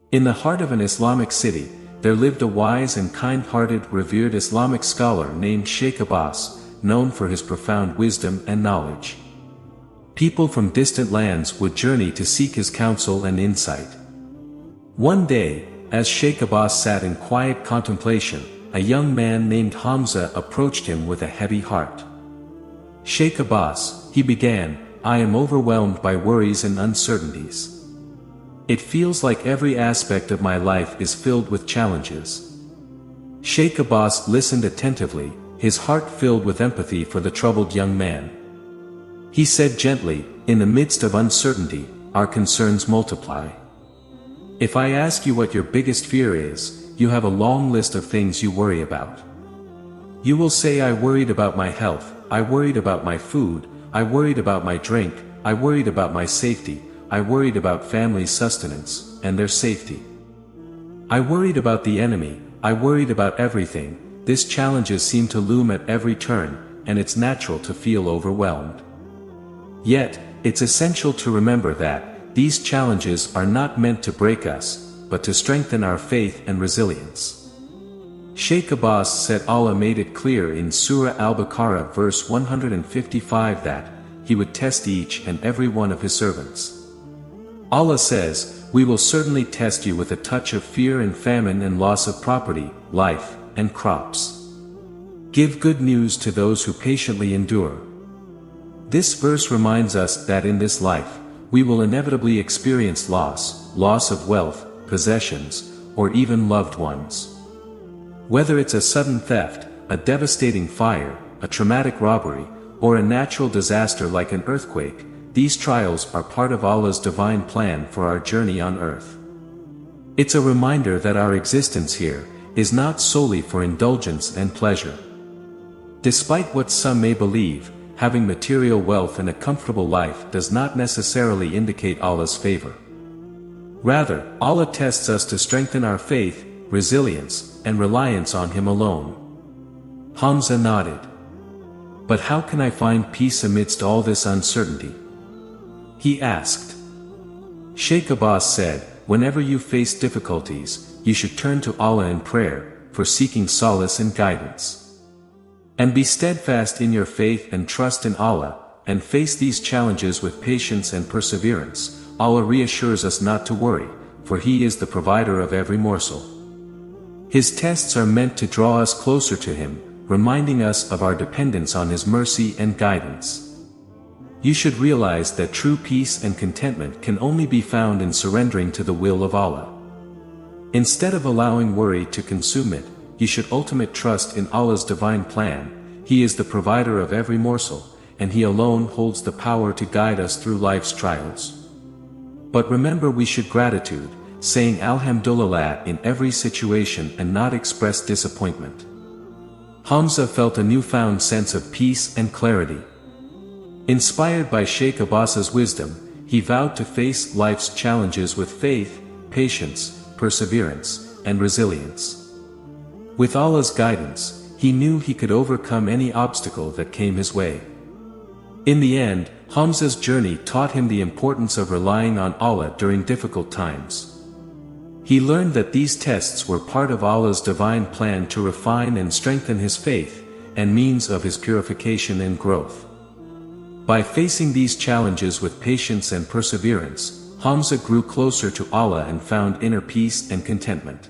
In the heart of an Islamic city, there lived a wise and kind-hearted, revered Islamic scholar named Shaikh Abbas, known for his profound wisdom and knowledge. People from distant lands would journey to seek his counsel and insight. One day, as Shaikh Abbas sat in quiet contemplation, a young man named Hamza approached him with a heavy heart. "Shaikh Abbas," he began, "I am overwhelmed by worries and uncertainties. It feels like every aspect of my life is filled with challenges." Shaikh Abbas listened attentively, his heart filled with empathy for the troubled young man. He said gently, "In the midst of uncertainty, our concerns multiply. If I ask you what your biggest fear is, you have a long list of things you worry about. You will say, I worried about my health, I worried about my food, I worried about my drink, I worried about my safety, I worried about family sustenance, and their safety. I worried about the enemy, I worried about everything." These challenges seem to loom at every turn, and it's natural to feel overwhelmed. Yet, it's essential to remember that these challenges are not meant to break us, but to strengthen our faith and resilience. Shaikh Abbas said Allah made it clear in Surah Al-Baqarah verse 155 that He would test each and every one of His servants. Allah says, "We will certainly test you with a touch of fear and famine and loss of property, life, and crops. Give good news to those who patiently endure." This verse reminds us that in this life, we will inevitably experience loss of wealth, possessions, or even loved ones. Whether it's a sudden theft, a devastating fire, a traumatic robbery, or a natural disaster like an earthquake, these trials are part of Allah's divine plan for our journey on earth. It's a reminder that our existence here is not solely for indulgence and pleasure. Despite what some may believe, having material wealth and a comfortable life does not necessarily indicate Allah's favor. Rather, Allah tests us to strengthen our faith, resilience, and reliance on Him alone. Hamza nodded. "But how can I find peace amidst all this uncertainty?" he asked. Shaikh Abbas said, "Whenever you face difficulties, you should turn to Allah in prayer, for seeking solace and guidance. And be steadfast in your faith and trust in Allah, and face these challenges with patience and perseverance. Allah reassures us not to worry, for He is the provider of every morsel." His tests are meant to draw us closer to Him, reminding us of our dependence on His mercy and guidance. You should realize that true peace and contentment can only be found in surrendering to the will of Allah. Instead of allowing worry to consume it, you should ultimate trust in Allah's divine plan. He is the provider of every morsel, and He alone holds the power to guide us through life's trials. But remember, we should gratitude, saying Alhamdulillah in every situation and not express disappointment. Hamza felt a newfound sense of peace and clarity. Inspired by Shaikh Abbas's wisdom, he vowed to face life's challenges with faith, patience, perseverance, and resilience. With Allah's guidance, he knew he could overcome any obstacle that came his way. In the end, Hamza's journey taught him the importance of relying on Allah during difficult times. He learned that these tests were part of Allah's divine plan to refine and strengthen his faith, and means of his purification and growth. By facing these challenges with patience and perseverance, Hamza grew closer to Allah and found inner peace and contentment.